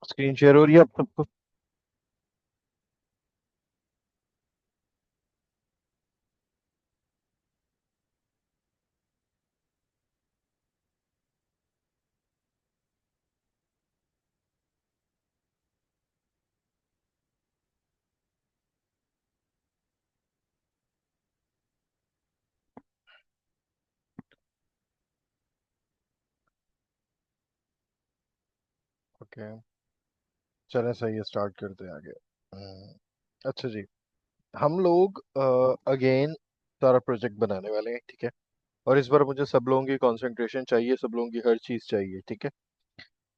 Screen share हो रही है अब सबको। ओके, चलें सही है, स्टार्ट करते हैं आगे। अच्छा जी। हम लोग अगेन सारा प्रोजेक्ट बनाने वाले हैं, ठीक है। और इस बार मुझे सब लोगों की कंसंट्रेशन चाहिए, सब लोगों की हर चीज़ चाहिए, ठीक है।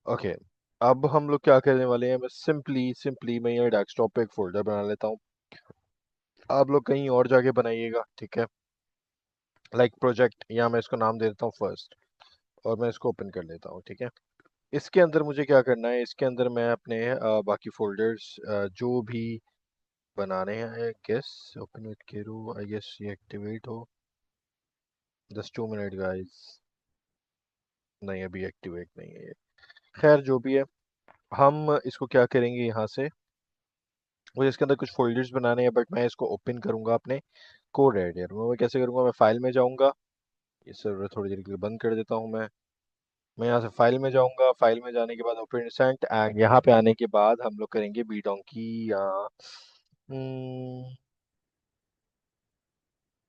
ओके, अब हम लोग क्या करने वाले हैं, मैं सिंपली सिंपली मैं ये डेस्कटॉप पे एक फोल्डर बना लेता हूँ। आप लोग कहीं और जाके बनाइएगा, ठीक है। लाइक प्रोजेक्ट, या मैं इसको नाम दे देता हूँ फर्स्ट, और मैं इसको ओपन कर लेता हूँ, ठीक है। इसके अंदर मुझे क्या करना है, इसके अंदर मैं अपने बाकी फोल्डर्स जो भी बनाने हैं, गेस ओपन विद केरू, आई गेस ये एक्टिवेट हो। Just 2 minute guys. नहीं, अभी एक्टिवेट नहीं है ये। खैर जो भी है, हम इसको क्या करेंगे यहाँ से, मुझे इसके अंदर कुछ फोल्डर्स बनाने हैं, बट मैं इसको ओपन करूंगा अपने कोड एडिटर में। मैं कैसे करूंगा, मैं फाइल में जाऊंगा। ये सर्वर थोड़ी देर के लिए बंद कर देता हूँ मैं यहाँ से फाइल में जाऊंगा। फाइल में जाने के बाद ओपन रिसेंट, एंड यहाँ पे आने के बाद हम लोग करेंगे बीडोंकी, या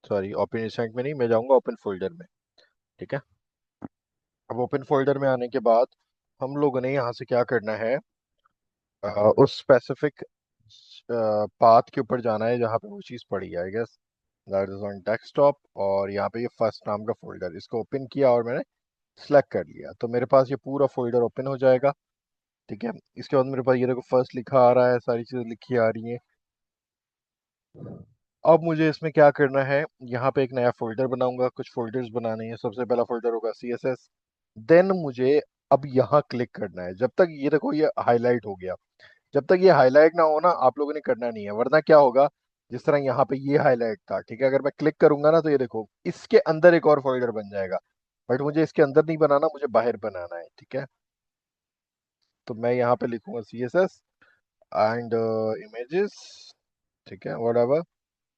सॉरी, ओपन रिसेंट में नहीं, मैं जाऊंगा ओपन फोल्डर में, ठीक है। अब ओपन फोल्डर में आने के बाद हम लोगों ने यहाँ से क्या करना है, उस स्पेसिफिक पाथ के ऊपर जाना है जहाँ पे वो चीज़ पड़ी है, I guess that is on desktop. और यहाँ पे ये फर्स्ट नाम का फोल्डर, इसको ओपन किया और मैंने सेलेक्ट कर लिया, तो मेरे पास ये पूरा फोल्डर ओपन हो जाएगा, ठीक है। इसके बाद मेरे पास ये देखो फर्स्ट लिखा आ रहा है, सारी चीज़ें लिखी आ रही हैं। अब मुझे इसमें क्या करना है, यहाँ पे एक नया फोल्डर बनाऊंगा, कुछ फोल्डर्स बनाने हैं। सबसे पहला फोल्डर होगा CSS। देन मुझे अब यहाँ क्लिक करना है, जब तक ये देखो ये हाईलाइट हो गया, जब तक ये हाईलाइट ना हो ना, आप लोगों ने करना नहीं है, वरना क्या होगा, जिस तरह यहाँ पे ये हाईलाइट था, ठीक है, अगर मैं क्लिक करूंगा ना, तो ये देखो इसके अंदर एक और फोल्डर बन जाएगा। बट मुझे इसके अंदर नहीं बनाना, मुझे बाहर बनाना है, ठीक है। तो मैं यहाँ पे लिखूंगा CSS एंड इमेजेस, ठीक है, whatever।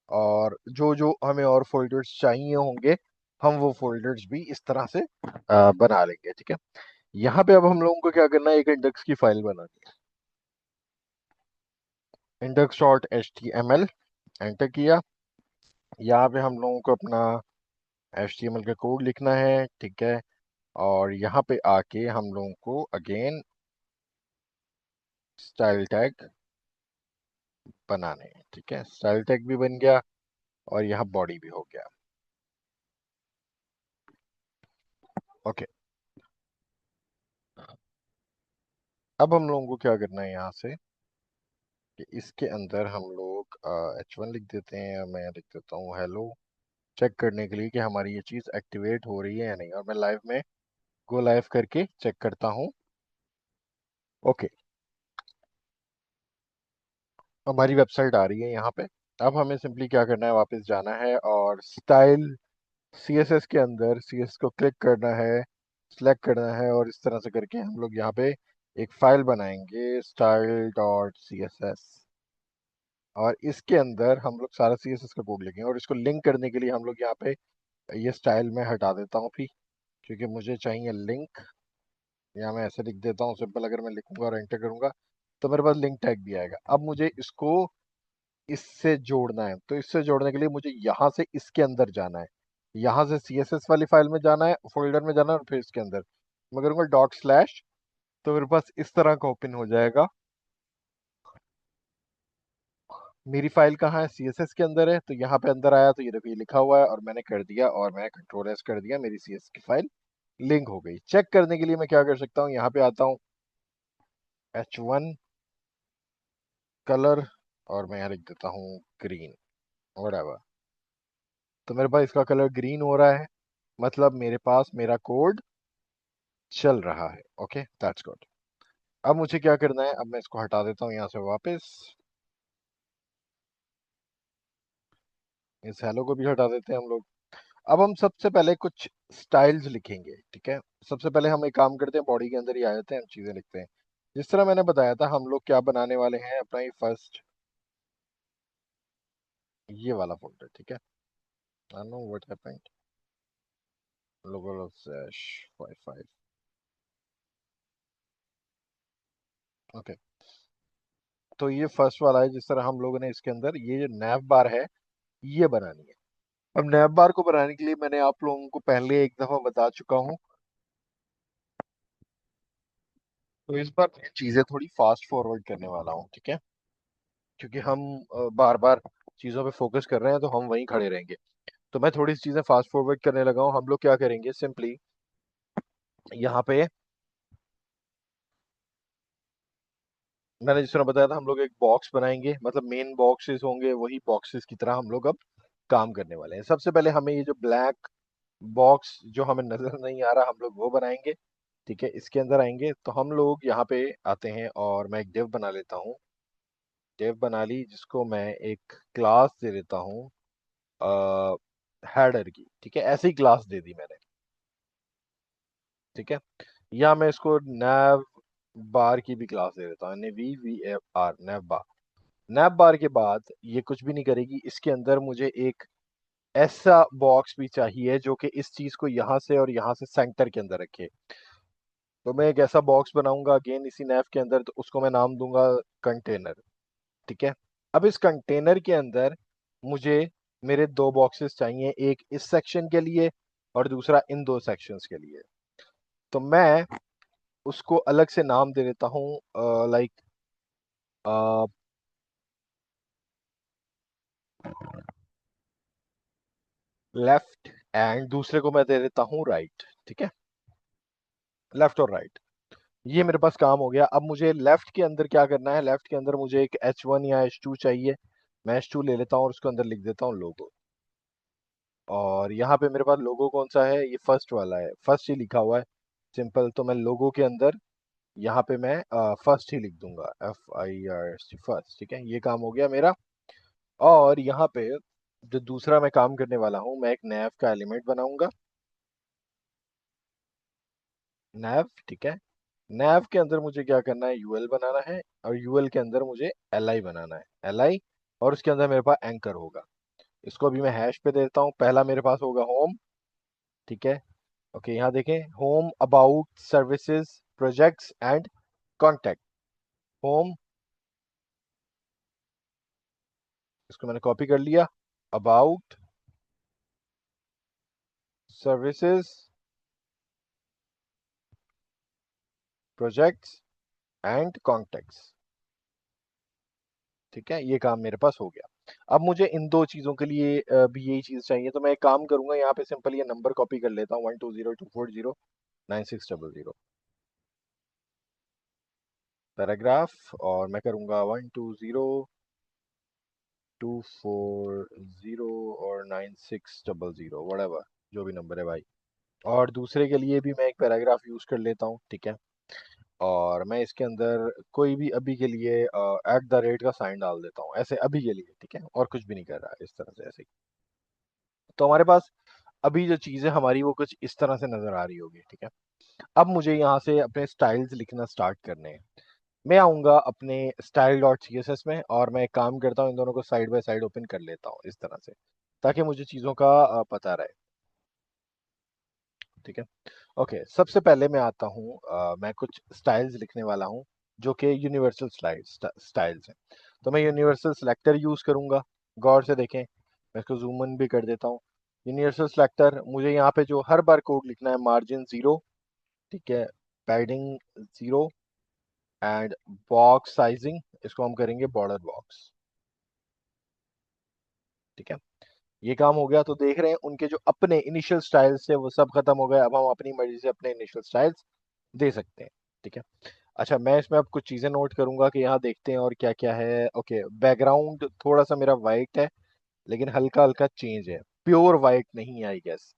और जो जो हमें और फोल्डर्स चाहिए होंगे, हम वो फोल्डर्स भी इस तरह से बना लेंगे, ठीक है। यहाँ पे अब हम लोगों को क्या करना है, एक इंडेक्स की फाइल बनानी है, index.html। एंटर किया। यहाँ पे हम लोगों को अपना HTML का कोड लिखना है, ठीक है। और यहाँ पे आके हम लोगों को अगेन स्टाइल टैग बनाने हैं, ठीक है। स्टाइल टैग भी बन गया, और यहाँ बॉडी भी हो गया। ओके, अब हम लोगों को क्या करना है यहाँ से, कि इसके अंदर हम लोग H1 लिख देते हैं, मैं लिख देता हूँ हेलो, चेक करने के लिए कि हमारी ये चीज़ एक्टिवेट हो रही है या नहीं। और मैं लाइव में गो लाइव करके चेक करता हूँ। ओके, हमारी वेबसाइट आ रही है यहाँ पे। अब हमें सिंपली क्या करना है, वापस जाना है और स्टाइल CSS के अंदर CSS को क्लिक करना है, सिलेक्ट करना है, और इस तरह से करके हम लोग यहाँ पे एक फाइल बनाएंगे, style.css। और इसके अंदर हम लोग सारा CSS का कोड लिखेंगे, और इसको लिंक करने के लिए हम लोग यहाँ पे ये स्टाइल में हटा देता हूँ फिर, क्योंकि मुझे चाहिए लिंक। या मैं ऐसे लिख देता हूँ सिंपल, अगर मैं लिखूंगा और एंटर करूंगा तो मेरे पास लिंक टैग भी आएगा। अब मुझे इसको इससे जोड़ना है, तो इससे जोड़ने के लिए मुझे यहाँ से इसके अंदर जाना है, यहाँ से CSS वाली फाइल में जाना है, फोल्डर में जाना है, और फिर इसके अंदर मैं करूंगा डॉट स्लैश, तो मेरे पास इस तरह का ओपन हो जाएगा। मेरी फाइल कहाँ है, CSS के अंदर है, तो यहाँ पे अंदर आया तो ये देखो ये लिखा हुआ है, और मैंने कर दिया, और मैं Ctrl+S कर दिया, मेरी CSS की फाइल लिंक हो गई। चेक करने के लिए मैं क्या कर सकता हूँ, यहाँ पे आता हूँ, H1 कलर, और मैं यहाँ लिख देता हूँ ग्रीन, whatever। तो मेरे पास इसका कलर ग्रीन हो रहा है, मतलब मेरे पास मेरा कोड चल रहा है। Okay, that's good. अब मुझे क्या करना है, अब मैं इसको हटा देता हूँ यहाँ से वापस, इस हेलो को भी हटा देते हैं हम लोग। अब हम सबसे पहले कुछ स्टाइल्स लिखेंगे, ठीक है। सबसे पहले हम एक काम करते हैं, बॉडी के अंदर ही आ जाते हैं, हम चीजें लिखते हैं। जिस तरह मैंने बताया था, हम लोग क्या बनाने वाले हैं अपना ये फर्स्ट, ये वाला फोल्डर, ठीक है। I know what happened, local slash 55। Okay, तो ये फर्स्ट वाला है। जिस तरह हम लोगों ने इसके अंदर ये जो नैव बार है, ये बनानी है। अब नैव बार को बनाने के लिए मैंने आप लोगों को पहले एक दफा बता चुका हूँ, तो इस बार मैं चीजें थोड़ी फास्ट फॉरवर्ड करने वाला हूँ, ठीक है। क्योंकि हम बार बार चीजों पे फोकस कर रहे हैं, तो हम वहीं खड़े रहेंगे। तो मैं थोड़ी सी चीजें फास्ट फॉरवर्ड करने लगा हूँ। हम लोग क्या करेंगे, सिंपली यहाँ पे मैंने जिस तरह बताया था, हम लोग एक बॉक्स बनाएंगे, मतलब मेन बॉक्सेस होंगे, वही बॉक्सेस की तरह हम लोग अब काम करने वाले हैं। सबसे पहले हमें ये जो ब्लैक बॉक्स जो हमें नजर नहीं आ रहा, हम लोग वो बनाएंगे, ठीक है। इसके अंदर आएंगे तो हम लोग यहाँ पे आते हैं, और मैं एक डिव बना लेता हूँ। डिव बना ली, जिसको मैं एक क्लास दे देता हूँ हेडर की, ठीक है। ऐसी क्लास दे दी मैंने, ठीक है। या मैं इसको नैव बार की भी क्लास दे देता हूँ, यानी VVAR, नैव बार। नैप बार के बाद ये कुछ भी नहीं करेगी, इसके अंदर मुझे एक ऐसा बॉक्स भी चाहिए जो कि इस चीज को यहाँ से और यहाँ से सेंटर के अंदर रखे। तो मैं एक ऐसा बॉक्स बनाऊंगा अगेन इसी नैप के अंदर, तो उसको मैं नाम दूंगा कंटेनर, ठीक है। अब इस कंटेनर के अंदर मुझे मेरे दो बॉक्सेस चाहिए, एक इस सेक्शन के लिए और दूसरा इन दो सेक्शंस के लिए। तो मैं उसको अलग से नाम दे देता हूँ, लाइक लेफ्ट, एंड दूसरे को मैं दे देता हूँ राइट, ठीक है। लेफ्ट और राइट, ये मेरे पास काम हो गया। अब मुझे लेफ्ट के अंदर क्या करना है, लेफ्ट के अंदर मुझे एक H1 या H2 चाहिए। मैं H2 ले लेता हूँ और उसके अंदर लिख देता हूँ लोगो। और यहाँ पे मेरे पास लोगो कौन सा है, ये फर्स्ट वाला है, फर्स्ट ही लिखा हुआ है, सिंपल। तो मैं लोगो के अंदर यहाँ पे मैं फर्स्ट ही लिख दूंगा, FIRST, फर्स्ट, ठीक है। ये काम हो गया मेरा। और यहाँ पे जो दूसरा मैं काम करने वाला हूँ, मैं एक नैव का एलिमेंट बनाऊंगा, नैव, ठीक है। नैव के अंदर मुझे क्या करना है, यूएल बनाना है, और यूएल के अंदर मुझे LI बनाना है, LI। और उसके अंदर मेरे पास एंकर होगा। इसको अभी मैं हैश पे देता हूँ। पहला मेरे पास होगा होम, ठीक है। ओके, यहाँ देखें, home, about, services, projects and contact. Home, इसको मैंने कॉपी कर लिया। About, services, projects and contacts, ठीक है। ये काम मेरे पास हो गया। अब मुझे इन दो चीजों के लिए भी यही चीज चाहिए, तो मैं एक काम करूंगा, यहाँ पे सिंपल ये नंबर कॉपी कर लेता हूँ, 1202409600, पैराग्राफ। और मैं करूंगा 120240 और 9600, वटेवर, जो भी नंबर है भाई। और दूसरे के लिए भी मैं एक पैराग्राफ यूज कर लेता हूँ, ठीक है। और मैं इसके अंदर कोई भी अभी के लिए @ का साइन डाल देता हूँ, ऐसे अभी के लिए, ठीक है। और कुछ भी नहीं कर रहा है, इस तरह से, ऐसे ही। तो हमारे पास अभी जो चीजें हमारी वो कुछ इस तरह से नजर आ रही होगी, ठीक है। अब मुझे यहाँ से अपने स्टाइल्स लिखना स्टार्ट करने हैं। मैं आऊंगा अपने style.css में, और मैं एक काम करता हूँ, इन दोनों को साइड बाय साइड ओपन कर लेता हूँ इस तरह से, ताकि मुझे चीज़ों का पता रहे, ठीक है। ओके, सबसे पहले मैं आता हूँ, मैं कुछ स्टाइल्स लिखने वाला हूँ जो कि यूनिवर्सल स्टाइल्स हैं। तो मैं यूनिवर्सल सिलेक्टर यूज करूंगा। गौर से देखें, मैं इसको जूम इन भी कर देता हूँ। यूनिवर्सल सिलेक्टर, मुझे यहाँ पे जो हर बार कोड लिखना है, मार्जिन 0, ठीक है, पैडिंग 0, एंड बॉक्स साइजिंग, इसको हम करेंगे बॉर्डर बॉक्स, ठीक है। ये काम हो गया। तो देख रहे हैं उनके जो अपने इनिशियल स्टाइल्स थे वो सब खत्म हो गए। अब हम अपनी मर्जी से अपने इनिशियल स्टाइल्स दे सकते हैं, ठीक है। अच्छा, मैं इसमें अब कुछ चीजें नोट करूंगा कि यहाँ देखते हैं और क्या क्या है। ओके, बैकग्राउंड थोड़ा सा मेरा वाइट है, लेकिन हल्का हल्का चेंज है, प्योर वाइट नहीं है, आई गेस।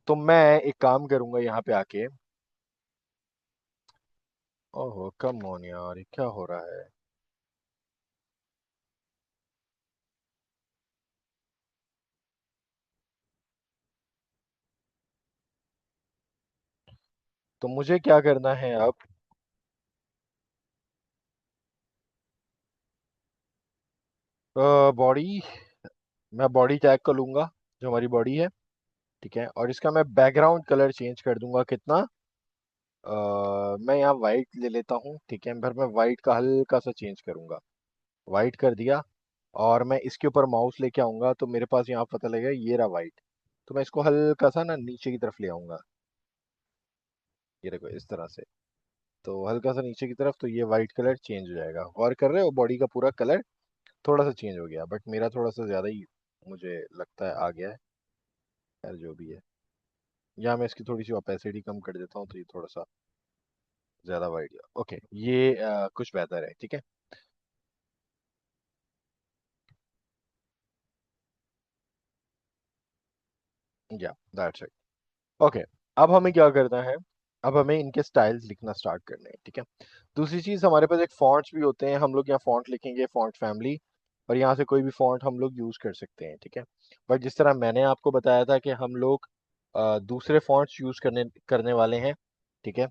तो मैं एक काम करूंगा यहाँ पे आके, ओहो कम ऑन यार, ये क्या हो रहा है। तो मुझे क्या करना है अब, बॉडी, मैं बॉडी टैग को लूंगा, जो हमारी बॉडी है, ठीक है, और इसका मैं बैकग्राउंड कलर चेंज कर दूंगा कितना। मैं यहाँ वाइट ले लेता हूँ, ठीक है, फिर मैं वाइट का हल्का सा चेंज करूंगा, वाइट कर दिया। और मैं इसके ऊपर माउस लेके आऊंगा तो मेरे पास यहाँ पता लगेगा ये रहा वाइट। तो मैं इसको हल्का सा ना नीचे की तरफ ले आऊंगा, ये देखो इस तरह से। तो हल्का सा नीचे की तरफ, तो ये वाइट कलर चेंज हो जाएगा। गौर कर रहे हो, बॉडी का पूरा कलर थोड़ा सा चेंज हो गया, बट मेरा थोड़ा सा ज्यादा ही मुझे लगता है आ गया है। यार जो भी है, या मैं इसकी थोड़ी सी ओपेसिटी कम कर देता हूँ तो ये थोड़ा सा ज्यादा वाइट। ओके, ये कुछ बेहतर है, ठीक है। या दैट्स इट। ओके, अब हमें क्या करना है, अब हमें इनके स्टाइल्स लिखना स्टार्ट करने हैं, ठीक है। दूसरी चीज, हमारे पास एक फॉन्ट्स भी होते हैं, हम लोग यहाँ फॉन्ट लिखेंगे, फॉन्ट फैमिली, और यहाँ से कोई भी फॉन्ट हम लोग यूज कर सकते हैं, ठीक है। बट जिस तरह मैंने आपको बताया था कि हम लोग दूसरे फॉन्ट्स यूज करने करने वाले हैं, ठीक है,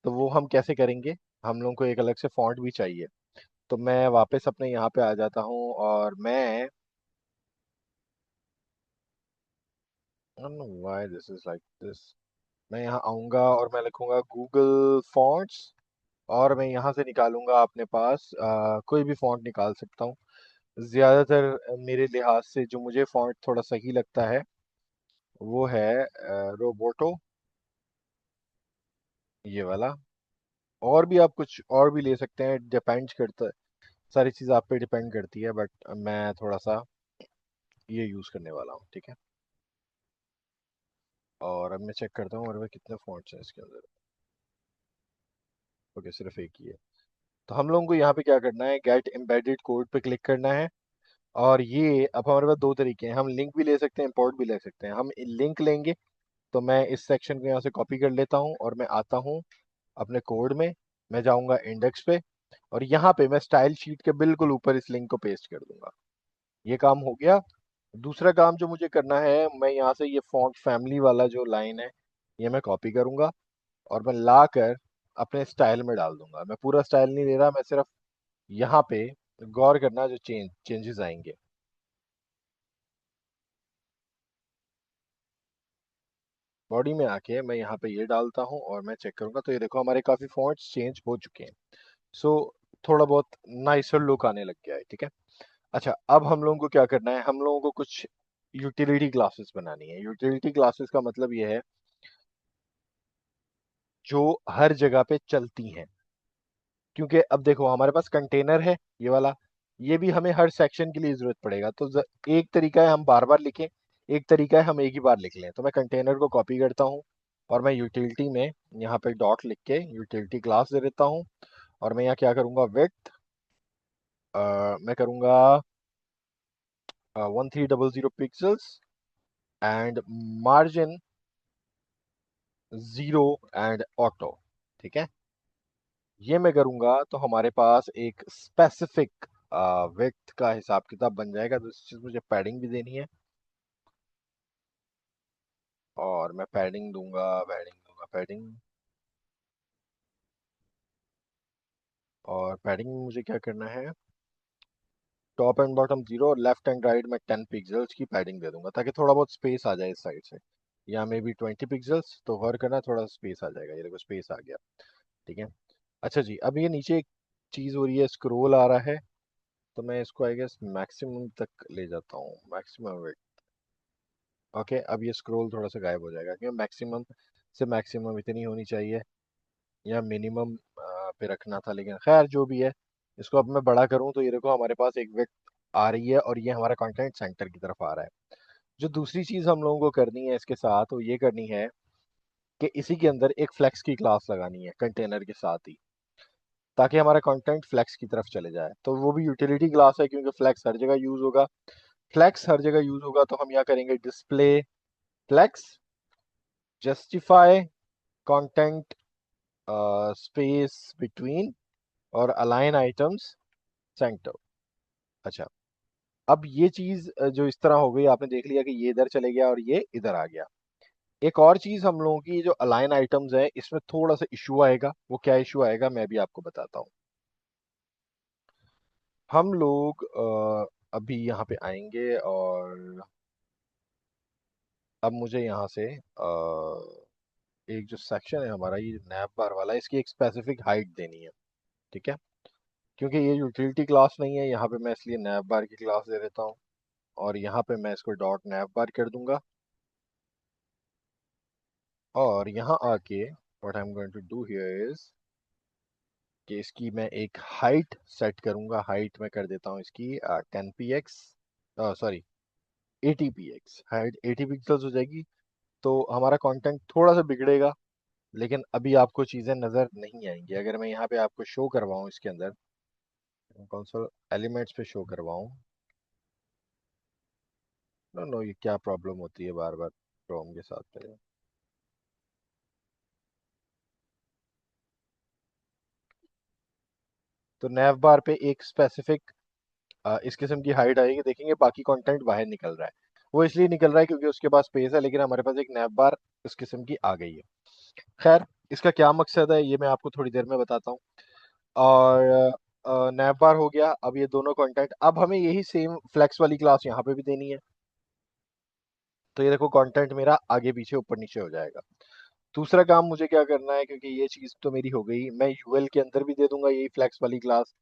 तो वो हम कैसे करेंगे, हम लोग को एक अलग से फॉन्ट भी चाहिए। तो मैं वापस अपने यहाँ पे आ जाता हूँ और मैं, why this is like this, मैं यहाँ आऊँगा और मैं लिखूंगा गूगल फॉन्ट्स, और मैं यहाँ से निकालूंगा अपने पास कोई भी फॉन्ट निकाल सकता हूँ। ज़्यादातर मेरे लिहाज से जो मुझे फॉन्ट थोड़ा सही लगता है वो है रोबोटो, ये वाला। और भी आप कुछ और भी ले सकते हैं, डिपेंड करता है, सारी चीज़ आप पे डिपेंड करती है, बट मैं थोड़ा सा ये यूज़ करने वाला हूँ, ठीक है। और अब मैं चेक करता हूँ मेरे में कितने फॉन्ट्स हैं इसके अंदर। ओके, सिर्फ एक ही है। तो हम लोगों को यहाँ पे क्या करना है, गेट एम्बेडेड कोड पे क्लिक करना है। और ये अब हमारे पास दो तरीके हैं, हम लिंक भी ले सकते हैं, इंपोर्ट भी ले सकते हैं। हम लिंक लेंगे तो मैं इस सेक्शन को यहाँ से कॉपी कर लेता हूँ और मैं आता हूँ अपने कोड में, मैं जाऊँगा इंडेक्स पे, और यहाँ पे मैं स्टाइल शीट के बिल्कुल ऊपर इस लिंक को पेस्ट कर दूंगा। ये काम हो गया। दूसरा काम जो मुझे करना है, मैं यहाँ से ये फॉन्ट फैमिली वाला जो लाइन है ये मैं कॉपी करूंगा और मैं ला कर अपने स्टाइल में डाल दूंगा। मैं पूरा स्टाइल नहीं ले रहा, मैं सिर्फ यहाँ पे गौर करना जो चेंजेस आएंगे। बॉडी में आके मैं यहाँ पे ये डालता हूँ और मैं चेक करूंगा तो ये देखो हमारे काफी फॉन्ट्स चेंज हो चुके हैं। सो थोड़ा बहुत नाइसर लुक आने लग गया है, ठीक है। अच्छा, अब हम लोगों को क्या करना है, हम लोगों को कुछ यूटिलिटी क्लासेस बनानी है। यूटिलिटी क्लासेस का मतलब ये है जो हर जगह पे चलती हैं। क्योंकि अब देखो हमारे पास कंटेनर है ये वाला, ये भी हमें हर सेक्शन के लिए जरूरत पड़ेगा। तो एक तरीका है हम बार बार लिखें, एक तरीका है हम एक ही बार लिख लें। तो मैं कंटेनर को कॉपी करता हूँ और मैं यूटिलिटी में यहाँ पे डॉट लिख के यूटिलिटी क्लास दे देता हूँ। और मैं यहाँ क्या करूँगा, विड्थ मैं करूँगा 1300 pixels, and margin 0 and auto, ठीक है। ये मैं करूँगा तो हमारे पास एक स्पेसिफिक विड्थ का हिसाब किताब बन जाएगा। दूसरी चीज़, मुझे पैडिंग भी देनी है, और मैं पैडिंग, और पैडिंग में मुझे क्या करना है, टॉप एंड बॉटम 0 और लेफ्ट एंड राइट में 10 पिक्सल्स की पैडिंग दे दूंगा ताकि थोड़ा बहुत स्पेस आ जाए इस साइड से। या मे बी 20 पिक्सल्स, तो हर करना थोड़ा स्पेस आ जाएगा, ये देखो स्पेस आ गया, ठीक है। अच्छा जी, अब ये नीचे एक चीज़ हो रही है, स्क्रोल आ रहा है, तो मैं इसको आई गेस मैक्सिमम तक ले जाता हूँ, मैक्सिमम वेट। ओके, अब ये स्क्रोल थोड़ा सा गायब हो जाएगा क्योंकि मैक्सिमम से मैक्सिमम इतनी होनी चाहिए, या मिनिमम पे रखना था, लेकिन खैर जो भी है। इसको अब मैं बड़ा करूँ तो ये देखो हमारे पास एक विड्थ आ रही है और ये हमारा कंटेंट सेंटर की तरफ आ रहा है। जो दूसरी चीज़ हम लोगों को करनी है इसके साथ, वो ये करनी है कि इसी के अंदर एक फ्लेक्स की क्लास लगानी है कंटेनर के साथ ही, ताकि हमारा कंटेंट फ्लेक्स की तरफ चले जाए। तो वो भी यूटिलिटी क्लास है क्योंकि फ्लेक्स हर जगह यूज होगा। फ्लेक्स हर जगह यूज होगा तो हम यहाँ करेंगे display flex, justify content space between, और अलाइन आइटम्स सेंटर। अच्छा, अब ये चीज जो इस तरह हो गई, आपने देख लिया कि ये इधर चले गया और ये इधर आ गया। एक और चीज हम लोगों की जो अलाइन आइटम्स है इसमें थोड़ा सा इशू आएगा। वो क्या इशू आएगा मैं भी आपको बताता हूँ। हम लोग अभी यहाँ पे आएंगे और अब मुझे यहाँ से एक जो सेक्शन है हमारा ये नैप बार वाला, इसकी एक स्पेसिफिक हाइट देनी है। ठीक है, क्योंकि ये यूटिलिटी क्लास नहीं है यहाँ पे, मैं इसलिए नैप बार की क्लास दे देता हूँ। और यहाँ पे मैं इसको डॉट नैप बार कर दूंगा। और यहाँ आके what I am going to do here is कि इसकी मैं एक हाइट सेट करूंगा। हाइट में कर देता हूँ इसकी 10 px, sorry 80 px, height 80 pixels हो जाएगी। तो हमारा कंटेंट थोड़ा सा बिगड़ेगा, लेकिन अभी आपको चीज़ें नज़र नहीं आएंगी। अगर मैं यहाँ पे आपको शो करवाऊँ इसके अंदर, कंसोल एलिमेंट्स पे शो करवाऊँ। नो नो, ये क्या प्रॉब्लम होती है बार बार क्रोम के साथ में। तो नैव बार पे एक स्पेसिफिक इस किस्म की हाइट आएगी, देखेंगे बाकी कंटेंट बाहर निकल रहा है। वो इसलिए निकल रहा है क्योंकि उसके पास स्पेस है, लेकिन हमारे पास एक नैव बार इस किस्म की आ गई है। खैर, इसका क्या मकसद है ये मैं आपको थोड़ी देर में बताता हूँ। और नैव बार हो गया। अब ये दोनों कंटेंट, अब हमें यही सेम फ्लेक्स वाली क्लास यहाँ पे भी देनी है। तो ये देखो कंटेंट मेरा आगे पीछे ऊपर नीचे हो जाएगा। दूसरा काम मुझे क्या करना है, क्योंकि ये चीज तो मेरी हो गई, मैं यूएल के अंदर भी दे दूंगा यही फ्लेक्स वाली क्लास,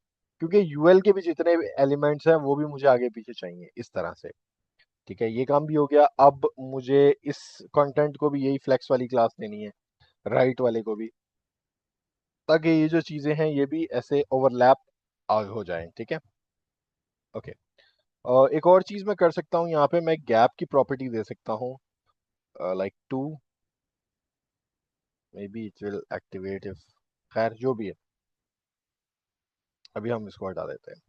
क्योंकि यूएल के भी जितने एलिमेंट्स हैं वो भी मुझे आगे पीछे चाहिए इस तरह से। ठीक है, ये काम भी हो गया। अब मुझे इस कंटेंट को भी यही फ्लेक्स वाली क्लास देनी है, राइट वाले को भी, ताकि ये जो चीजें हैं ये भी ऐसे ओवरलैप हो जाएं। ठीक है, ओके। और एक और चीज मैं कर सकता हूँ, यहाँ पे मैं गैप की प्रॉपर्टी दे सकता हूँ, like 2, may be it will activate if, खैर जो भी है, अभी हम इसको हटा देते हैं।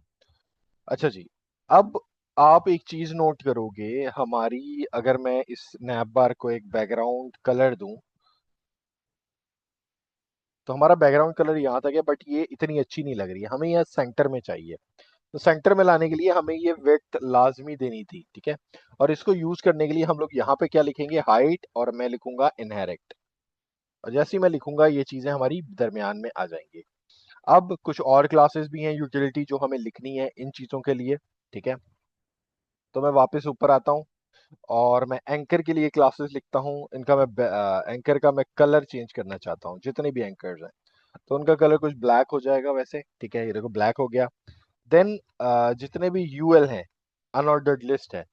अच्छा जी, अब आप एक चीज नोट करोगे हमारी, अगर मैं इस नैप बार को एक बैकग्राउंड कलर दूं, तो हमारा बैकग्राउंड कलर यहाँ तक है, बट ये इतनी अच्छी नहीं लग रही है, हमें यह सेंटर में चाहिए। तो सेंटर में लाने के लिए हमें ये विड्थ लाजमी देनी थी। ठीक है, और इसको यूज करने के लिए हम लोग यहाँ पे क्या लिखेंगे, हाइट, और मैं लिखूंगा इनहेरिट। और जैसे ही मैं लिखूंगा ये चीजें हमारी दरमियान में आ जाएंगी। अब कुछ और क्लासेस भी हैं यूटिलिटी जो हमें लिखनी है इन चीजों के लिए। ठीक है, तो मैं वापस ऊपर आता हूँ और मैं एंकर के लिए क्लासेस लिखता हूँ। इनका मैं एंकर का मैं कलर चेंज करना चाहता हूँ, जितने भी एंकर्स हैं तो उनका कलर कुछ ब्लैक हो जाएगा वैसे। ठीक है, ये देखो ब्लैक हो गया। देन जितने भी यूएल हैं, अनऑर्डर्ड लिस्ट है,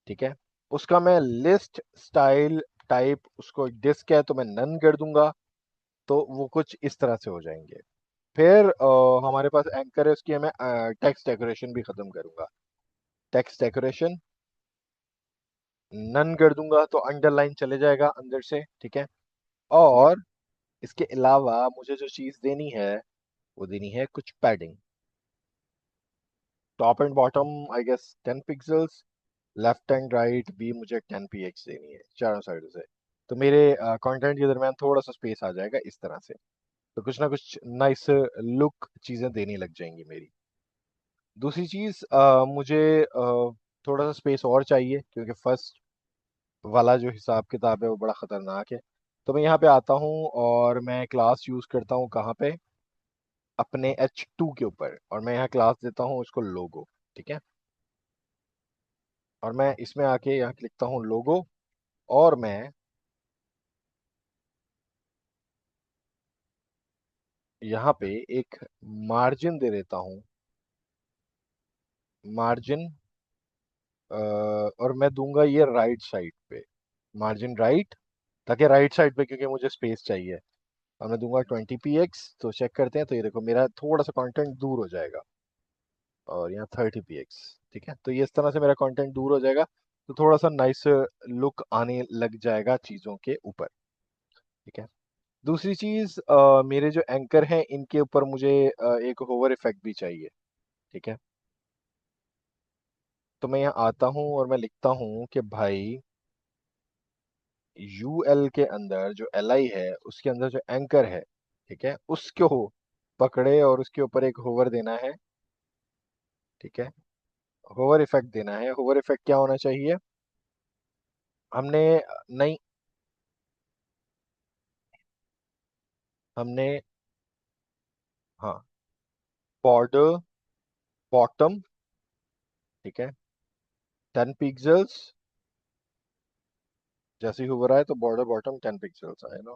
ठीक है, उसका मैं लिस्ट स्टाइल टाइप, उसको डिस्क है तो मैं नन कर दूंगा। तो वो कुछ इस तरह से हो जाएंगे। फिर हमारे पास एंकर है, उसकी मैं टेक्स्ट डेकोरेशन भी खत्म करूंगा। टेक्स्ट डेकोरेशन नन कर दूंगा तो अंडरलाइन चले जाएगा अंदर से। ठीक है, और इसके अलावा मुझे जो चीज देनी है वो देनी है कुछ padding. Top and bottom I guess 10 pixels, left and right भी मुझे 10 px देनी है चारों साइड से। तो मेरे कंटेंट के दरमियान थोड़ा सा स्पेस आ जाएगा इस तरह से। तो कुछ ना कुछ नाइस लुक चीजें देनी लग जाएंगी मेरी। दूसरी चीज मुझे थोड़ा सा स्पेस और चाहिए, क्योंकि फर्स्ट वाला जो हिसाब किताब है वो बड़ा खतरनाक है। तो मैं यहाँ पे आता हूँ और मैं क्लास यूज करता हूँ कहाँ पे, अपने H2 के ऊपर, और मैं यहाँ क्लास देता हूँ उसको लोगो। ठीक है, और मैं इसमें आके यहाँ लिखता हूँ लोगो, और मैं यहाँ पे एक मार्जिन दे देता हूँ, मार्जिन, और मैं दूंगा ये राइट साइड पे, मार्जिन राइट, ताकि राइट साइड पे क्योंकि मुझे स्पेस चाहिए। और मैं दूंगा 20 px। तो चेक करते हैं, तो ये देखो मेरा थोड़ा सा कंटेंट दूर हो जाएगा, और यहाँ 30 px। ठीक है, तो ये इस तरह से मेरा कंटेंट दूर हो जाएगा, तो थोड़ा सा नाइस लुक आने लग जाएगा चीज़ों के ऊपर। ठीक है, दूसरी चीज़, मेरे जो एंकर हैं इनके ऊपर मुझे एक होवर इफेक्ट भी चाहिए। ठीक है, तो मैं यहाँ आता हूँ और मैं लिखता हूँ कि भाई यूएल के अंदर जो एल आई है उसके अंदर जो एंकर है, ठीक है, उसको पकड़े और उसके ऊपर एक होवर देना है। ठीक है, होवर इफेक्ट देना है। होवर इफेक्ट क्या होना चाहिए, हमने नहीं, हमने, हाँ, बॉर्डर, बॉटम, ठीक है। 10 पिक्सल्स, जैसे ही होवर आए तो बॉर्डर बॉटम 10 पिक्सल्स आए ना।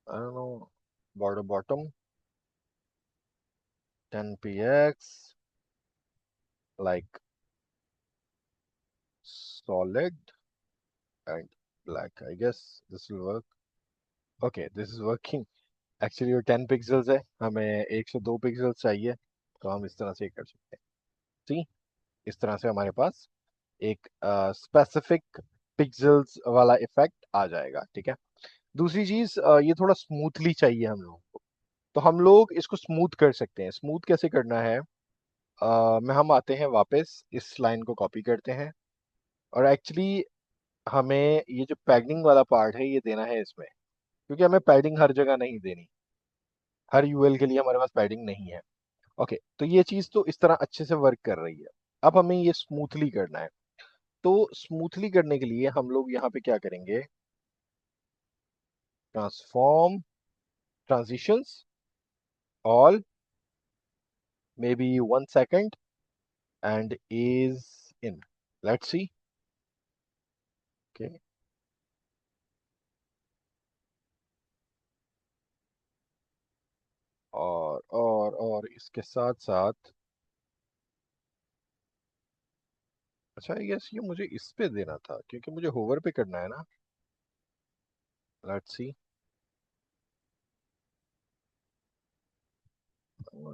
I don't know. Border bottom 10 px, like solid and black. I guess this will work. Okay, this is working. Actually वो 10 पिक्सल्स है, हमें 102 पिक्सल्स चाहिए, तो हम इस तरह से कर सकते हैं। सी, इस तरह से हमारे पास एक स्पेसिफिक पिक्सल्स वाला इफेक्ट आ जाएगा। ठीक है। दूसरी चीज, ये थोड़ा स्मूथली चाहिए हम लोगों को, तो हम लोग इसको स्मूथ कर सकते हैं। स्मूथ कैसे करना है? में हम आते हैं वापस, इस लाइन को कॉपी करते हैं, और एक्चुअली हमें ये जो पैडिंग वाला पार्ट है ये देना है इसमें, क्योंकि हमें पैडिंग हर जगह नहीं देनी, हर यूएल के लिए हमारे पास पैडिंग नहीं है। ओके, तो ये चीज तो इस तरह अच्छे से वर्क कर रही है। अब हमें ये स्मूथली करना है, तो स्मूथली करने के लिए हम लोग यहाँ पे क्या करेंगे? Transform, transitions, all, may be 1 second, and is in. Let's see. Okay, और इसके साथ साथ, अच्छा आई गेस ये मुझे इस पे देना था, क्योंकि मुझे होवर पे करना है ना। Let's see.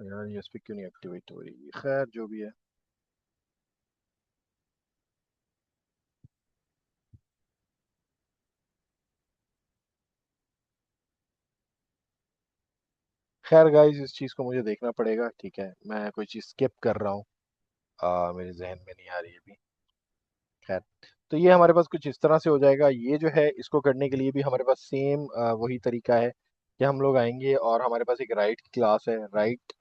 यार ये इस पे क्यों नहीं एक्टिवेट हो रही? खैर जो भी है। खैर गाइस, इस चीज को मुझे देखना पड़ेगा। ठीक है, मैं कोई चीज स्किप कर रहा हूँ, मेरे जहन में नहीं आ रही है अभी। खैर, तो ये हमारे पास कुछ इस तरह से हो जाएगा। ये जो है, इसको करने के लिए भी हमारे पास सेम वही तरीका है कि हम लोग आएंगे और हमारे पास एक राइट क्लास है, राइट,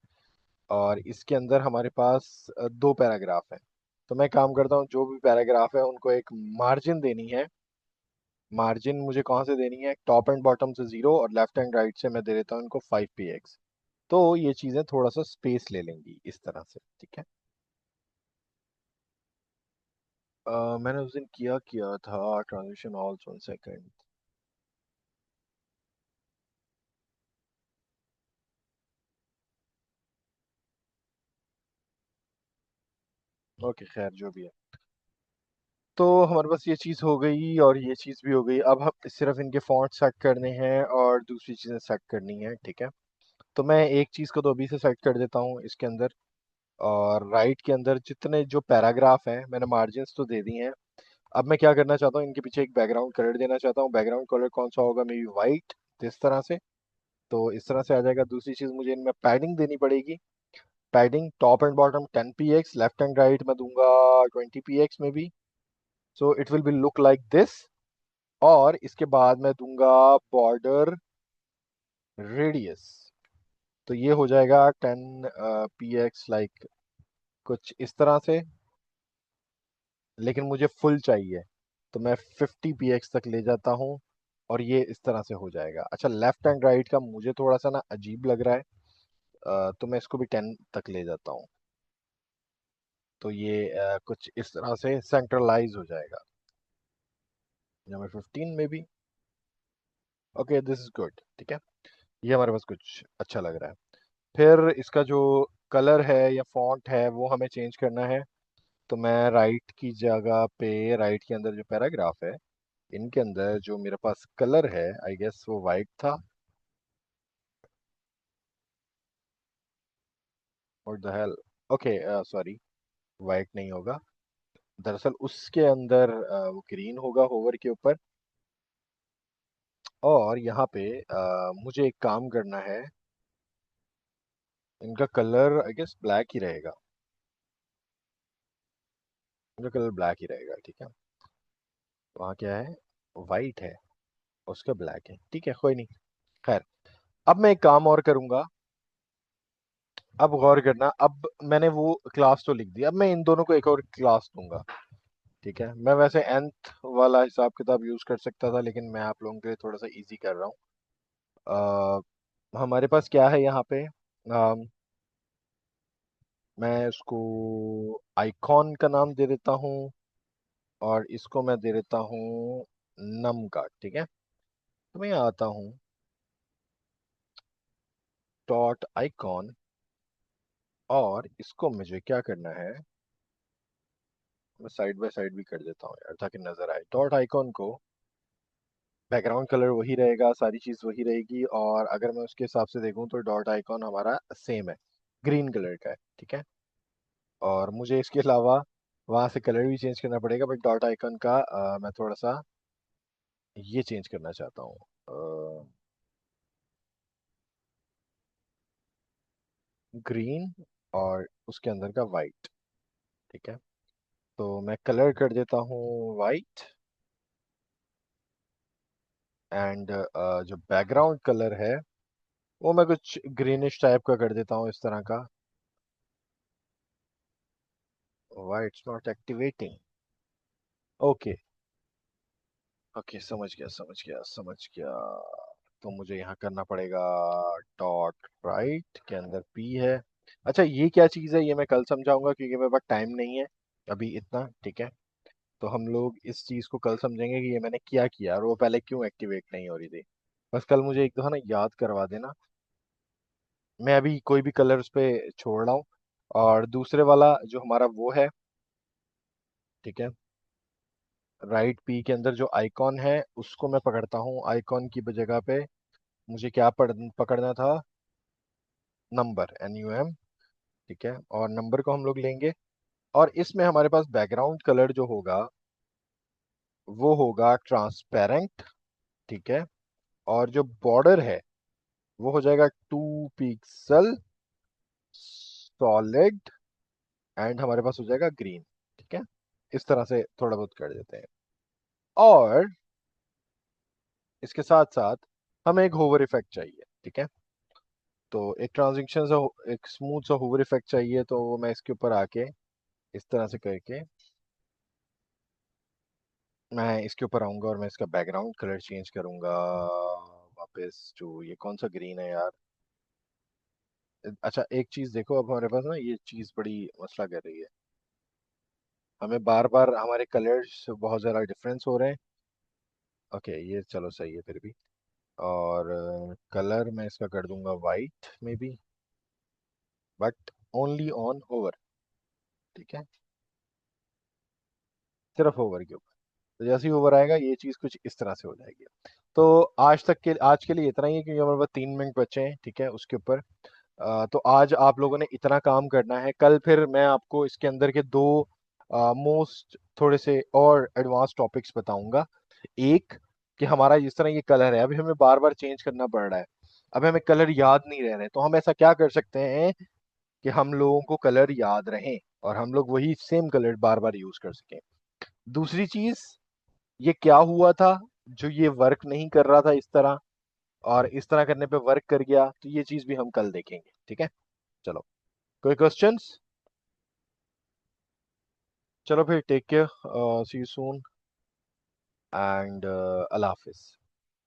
और इसके अंदर हमारे पास 2 पैराग्राफ हैं। तो मैं काम करता हूँ, जो भी पैराग्राफ है उनको एक मार्जिन देनी है। मार्जिन मुझे कहाँ से देनी है? टॉप एंड बॉटम से 0, और लेफ्ट एंड राइट से मैं दे देता हूँ इनको 5 px। तो ये चीजें थोड़ा सा स्पेस ले लेंगी इस तरह से। ठीक है। मैंने उस दिन किया किया था ट्रांजिशन ऑल 1 सेकेंड। ओके, खैर जो भी है। तो हमारे पास ये चीज़ हो गई और ये चीज़ भी हो गई। अब हम सिर्फ इनके फॉन्ट सेट करने हैं और दूसरी चीज़ें सेट करनी है। ठीक है। तो मैं एक चीज़ को तो अभी से सेट कर देता हूँ इसके अंदर, और राइट के अंदर जितने जो पैराग्राफ हैं मैंने मार्जिन्स तो दे दी हैं। अब मैं क्या करना चाहता हूँ, इनके पीछे एक बैकग्राउंड कलर देना चाहता हूँ। बैकग्राउंड कलर कौन सा होगा? मे बी वाइट, इस तरह से। तो इस तरह से आ जाएगा। दूसरी चीज़, मुझे इनमें पैडिंग देनी पड़ेगी। Padding top and bottom 10 px, left and right मैं दूंगा 20 px में भी। So it will be look like this. और इसके बाद मैं दूंगा बॉर्डर रेडियस, तो ये हो जाएगा 10 px, लाइक कुछ इस तरह से। लेकिन मुझे फुल चाहिए, तो मैं 50 px तक ले जाता हूँ, और ये इस तरह से हो जाएगा। अच्छा, लेफ्ट एंड राइट का मुझे थोड़ा सा ना अजीब लग रहा है, तो मैं इसको भी 10 तक ले जाता हूँ। तो ये कुछ इस तरह से सेंट्रलाइज हो जाएगा। नंबर 15 में भी। Okay, this is good. ठीक है, ये हमारे पास कुछ अच्छा लग रहा है। फिर इसका जो कलर है या फॉन्ट है वो हमें चेंज करना है। तो मैं राइट की जगह पे, राइट के अंदर जो पैराग्राफ है इनके अंदर जो मेरे पास कलर है, आई गेस वो वाइट था। और the hell, okay sorry, white नहीं होगा। दरअसल उसके अंदर वो ग्रीन होगा होवर के ऊपर। और यहाँ पे मुझे एक काम करना है, इनका कलर आई गेस ब्लैक ही रहेगा। इनका कलर ब्लैक ही रहेगा। ठीक है। वहाँ क्या है? वाइट है, उसका ब्लैक है। ठीक है, कोई नहीं। खैर, अब मैं एक काम और करूंगा। अब गौर करना, अब मैंने वो क्लास तो लिख दिया, अब मैं इन दोनों को एक और क्लास दूंगा। ठीक है। मैं वैसे nth वाला हिसाब किताब यूज कर सकता था, लेकिन मैं आप लोगों के लिए थोड़ा सा इजी कर रहा हूँ। हमारे पास क्या है यहाँ पे? मैं इसको आइकॉन का नाम दे देता हूँ, और इसको मैं दे देता हूँ नम का। ठीक है, तो मैं यहाँ आता हूँ, डॉट आइकॉन, और इसको मुझे क्या करना है, मैं साइड बाय साइड भी कर देता हूँ यार ताकि नजर आए। डॉट आइकॉन को बैकग्राउंड कलर वही रहेगा, सारी चीज वही रहेगी, और अगर मैं उसके हिसाब से देखूं तो डॉट आइकॉन हमारा सेम है, ग्रीन कलर का है। ठीक है, और मुझे इसके अलावा वहां से कलर भी चेंज करना पड़ेगा, बट डॉट आइकॉन का मैं थोड़ा सा ये चेंज करना चाहता हूँ, ग्रीन, और उसके अंदर का वाइट। ठीक है, तो मैं कलर कर देता हूँ वाइट, एंड जो बैकग्राउंड कलर है वो मैं कुछ ग्रीनिश टाइप का कर देता हूँ, इस तरह का। Why it's not activating? Okay, okay, समझ गया, समझ गया, समझ गया। तो मुझे यहाँ करना पड़ेगा, डॉट राइट के अंदर पी है। अच्छा, ये क्या चीज़ है ये मैं कल समझाऊंगा, क्योंकि मेरे पास टाइम नहीं है अभी इतना। ठीक है, तो हम लोग इस चीज़ को कल समझेंगे कि ये मैंने क्या किया और वो पहले क्यों एक्टिवेट नहीं हो रही थी। बस कल मुझे एक दफा ना याद करवा देना। मैं अभी कोई भी कलर उस पे छोड़ रहा हूँ, और दूसरे वाला जो हमारा वो है, ठीक है, राइट पी के अंदर जो आइकॉन है उसको मैं पकड़ता हूँ। आइकॉन की जगह पे मुझे क्या पकड़ना था, नंबर, NUM। ठीक है, और नंबर को हम लोग लेंगे, और इसमें हमारे पास बैकग्राउंड कलर जो होगा वो होगा ट्रांसपेरेंट। ठीक है, और जो बॉर्डर है वो हो जाएगा 2 पिक्सल सॉलिड, एंड हमारे पास हो जाएगा ग्रीन। ठीक है, इस तरह से थोड़ा बहुत कर देते हैं, और इसके साथ साथ हमें एक होवर इफेक्ट चाहिए। ठीक है, तो एक ट्रांजिशन सा, एक स्मूथ सा होवर इफेक्ट चाहिए, तो वो मैं इसके ऊपर आके इस तरह से करके मैं इसके ऊपर आऊंगा, और मैं इसका बैकग्राउंड कलर चेंज करूंगा वापस टू, ये कौन सा ग्रीन है यार। अच्छा, एक चीज देखो, अब हमारे पास ना ये चीज बड़ी मसला कर रही है, हमें बार बार हमारे कलर्स बहुत ज्यादा डिफरेंस हो रहे हैं। ओके, ये चलो सही है फिर भी, और कलर मैं इसका कर दूंगा वाइट में भी, बट ओनली ऑन होवर। ठीक है, सिर्फ होवर के ऊपर। तो जैसे ही ओवर आएगा ये चीज कुछ इस तरह से हो जाएगी। तो आज के लिए इतना ही है, क्योंकि हमारे पास 3 मिनट बचे हैं। ठीक है, उसके ऊपर तो आज आप लोगों ने इतना काम करना है। कल फिर मैं आपको इसके अंदर के दो मोस्ट थोड़े से और एडवांस टॉपिक्स बताऊंगा। एक, कि हमारा जिस तरह ये कलर है अभी हमें बार बार चेंज करना पड़ रहा है, अब हमें कलर याद नहीं रह रहे, तो हम ऐसा क्या कर सकते हैं कि हम लोगों को कलर याद रहें और हम लोग वही सेम कलर बार बार यूज कर सकें। दूसरी चीज, ये क्या हुआ था जो ये वर्क नहीं कर रहा था इस तरह, और इस तरह करने पे वर्क कर गया, तो ये चीज भी हम कल देखेंगे। ठीक है, चलो, कोई क्वेश्चंस? चलो फिर, take care, see you soon, and Allah Hafiz.